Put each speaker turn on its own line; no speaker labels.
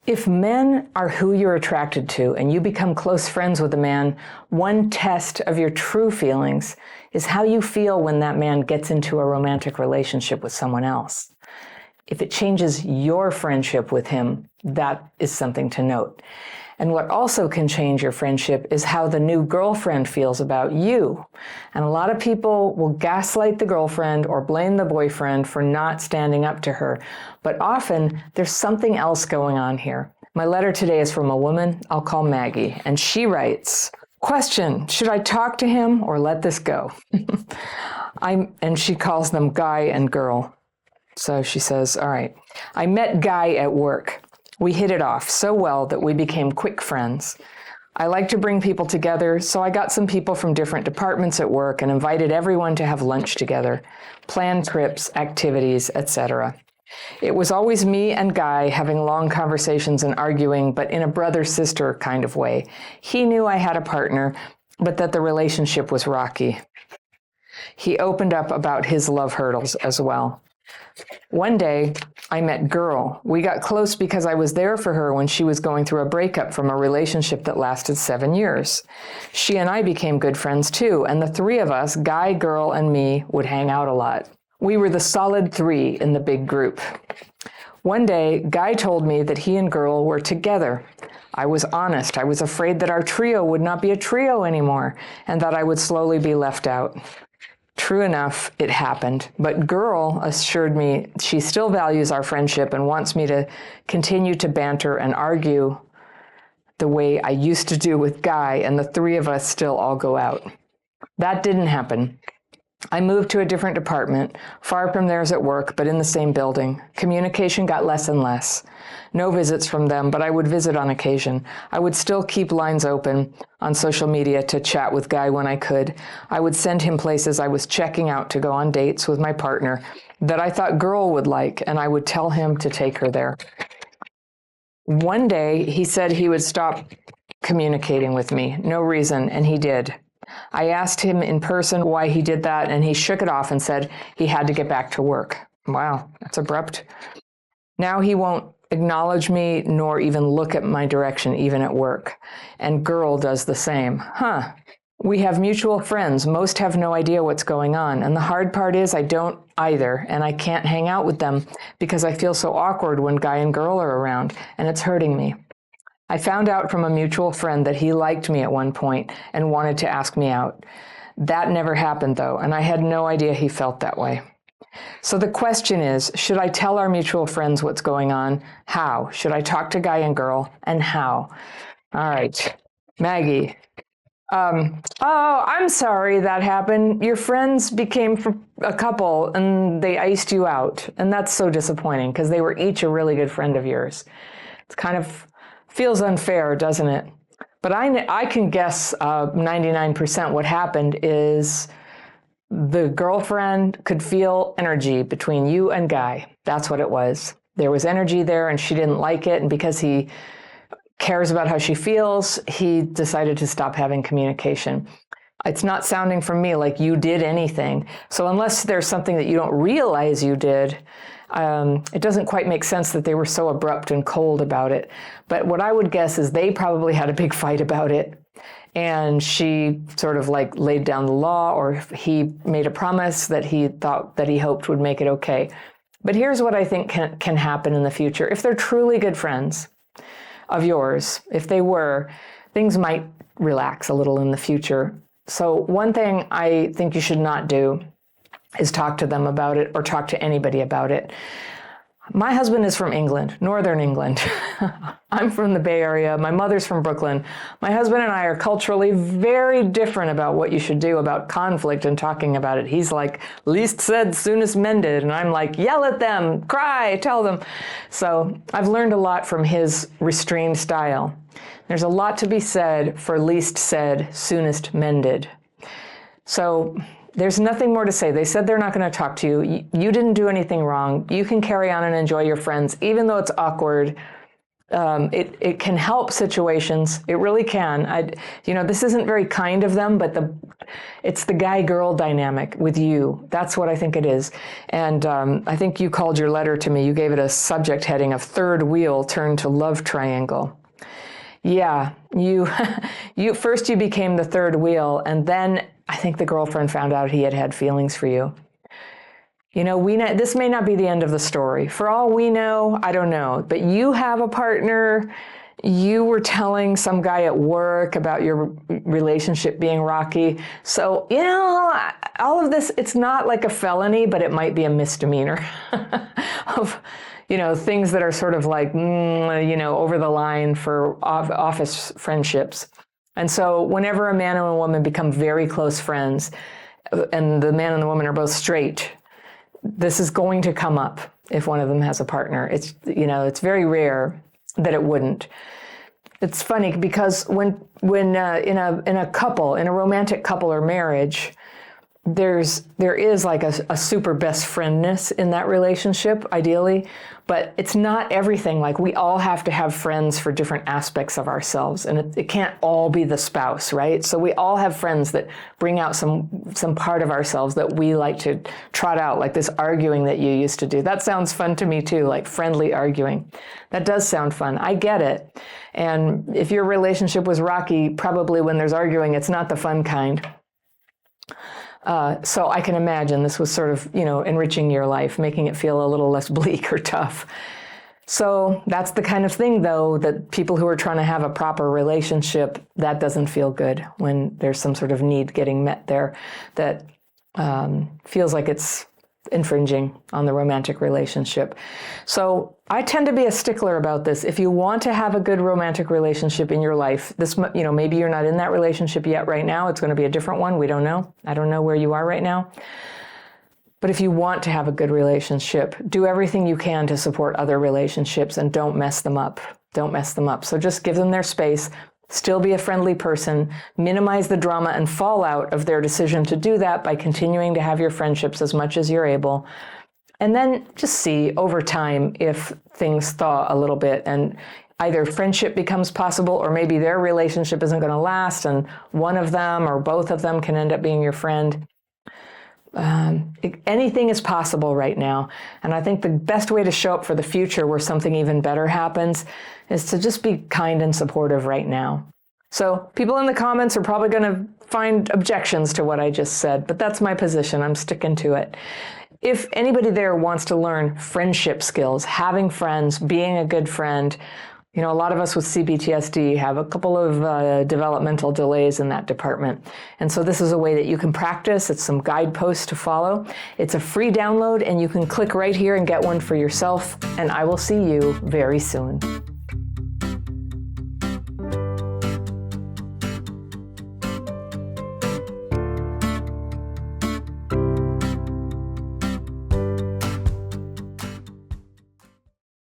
If men are who you're attracted to and you become close friends with a man, one test of your true feelings is how you feel when that man gets into a romantic relationship with someone else. If it changes your friendship with him, that is something to note. And what also can change your friendship is how the new girlfriend feels about you. And a lot of people will gaslight the girlfriend or blame the boyfriend for not standing up to her. But often there's something else going on here. My letter today is from a woman I'll call Maggie, and she writes, question, should I talk to him or let this go? And she calls them guy and girl. So she says, all right, I met Guy at work. We hit it off so well that we became quick friends. I like to bring people together, so I got some people from different departments at work and invited everyone to have lunch together, plan trips, activities, etc. It was always me and Guy having long conversations and arguing, but in a brother-sister kind of way. He knew I had a partner, but that the relationship was rocky. He opened up about his love hurdles as well. One day, I met Girl. We got close because I was there for her when she was going through a breakup from a relationship that lasted 7 years. She and I became good friends too, and the three of us, Guy, Girl, and me, would hang out a lot. We were the solid three in the big group. One day, Guy told me that he and Girl were together. I was honest. I was afraid that our trio would not be a trio anymore, and that I would slowly be left out. True enough, it happened, but Girl assured me she still values our friendship and wants me to continue to banter and argue the way I used to do with Guy, and the three of us still all go out. That didn't happen. I moved to a different department, far from theirs at work, but in the same building. Communication got less and less. No visits from them, but I would visit on occasion. I would still keep lines open on social media to chat with Guy when I could. I would send him places I was checking out to go on dates with my partner that I thought Girl would like, and I would tell him to take her there. One day, he said he would stop communicating with me. No reason, and he did. I asked him in person why he did that, and he shook it off and said he had to get back to work. Wow, that's abrupt. Now he won't acknowledge me nor even look at my direction, even at work. And Girl does the same. We have mutual friends. Most have no idea what's going on. And the hard part is I don't either, and I can't hang out with them because I feel so awkward when Guy and Girl are around, and it's hurting me. I found out from a mutual friend that he liked me at one point and wanted to ask me out. That never happened, though, and I had no idea he felt that way. So the question is, should I tell our mutual friends what's going on? How? Should I talk to Guy and Girl? And how? All right. Maggie. I'm sorry that happened. Your friends became a couple and they iced you out. And that's so disappointing because they were each a really good friend of yours. It's kind of feels unfair, doesn't it? But I can guess 99% what happened is the girlfriend could feel energy between you and Guy. That's what it was. There was energy there and she didn't like it. And because he cares about how she feels, he decided to stop having communication. It's not sounding from me like you did anything. So unless there's something that you don't realize you did, it doesn't quite make sense that they were so abrupt and cold about it. But what I would guess is they probably had a big fight about it. And she sort of like laid down the law, or he made a promise that he thought that he hoped would make it okay. But here's what I think can happen in the future. If they're truly good friends of yours, if they were, things might relax a little in the future. So one thing I think you should not do is talk to them about it or talk to anybody about it. My husband is from England, Northern England. I'm from the Bay Area. My mother's from Brooklyn. My husband and I are culturally very different about what you should do about conflict and talking about it. He's like, least said, soonest mended. And I'm like, yell at them, cry, tell them. So I've learned a lot from his restrained style. There's a lot to be said for least said, soonest mended. So there's nothing more to say. They said they're not going to talk to you. You didn't do anything wrong. You can carry on and enjoy your friends, even though it's awkward. It can help situations. It really can. This isn't very kind of them, but it's the guy-girl dynamic with you. That's what I think it is. And I think you called your letter to me, you gave it a subject heading of third wheel turned to love triangle. Yeah, you first you became the third wheel, and then I think the girlfriend found out he had feelings for you. This may not be the end of the story. For all we know, I don't know, but you have a partner. You were telling some guy at work about your relationship being rocky. So, all of this, it's not like a felony, but it might be a misdemeanor of, things that are sort of like, over the line for office friendships. And so whenever a man and a woman become very close friends, and the man and the woman are both straight, this is going to come up if one of them has a partner. It's very rare that it wouldn't. It's funny because when in a couple, in a romantic couple or marriage, there is like a super best friendness in that relationship, ideally, but it's not everything. Like, we all have to have friends for different aspects of ourselves, and it can't all be the spouse, right? So we all have friends that bring out some part of ourselves that we like to trot out, like this arguing that you used to do. That sounds fun to me too, like friendly arguing. That does sound fun. I get it. And if your relationship was rocky, probably when there's arguing, it's not the fun kind. So I can imagine this was sort of, enriching your life, making it feel a little less bleak or tough. So that's the kind of thing, though, that people who are trying to have a proper relationship, that doesn't feel good when there's some sort of need getting met there that feels like it's infringing on the romantic relationship. So I tend to be a stickler about this. If you want to have a good romantic relationship in your life, maybe you're not in that relationship yet right now. It's going to be a different one. We don't know. I don't know where you are right now. But if you want to have a good relationship, do everything you can to support other relationships and don't mess them up. Don't mess them up. So just give them their space. Still be a friendly person, minimize the drama and fallout of their decision to do that by continuing to have your friendships as much as you're able. And then just see over time if things thaw a little bit and either friendship becomes possible or maybe their relationship isn't going to last and one of them or both of them can end up being your friend. Anything is possible right now. And I think the best way to show up for the future where something even better happens is to just be kind and supportive right now. So people in the comments are probably going to find objections to what I just said, but that's my position. I'm sticking to it. If anybody there wants to learn friendship skills, having friends, being a good friend, a lot of us with CBTSD have a couple of developmental delays in that department. And so this is a way that you can practice. It's some guideposts to follow. It's a free download, and you can click right here and get one for yourself. And I will see you very soon.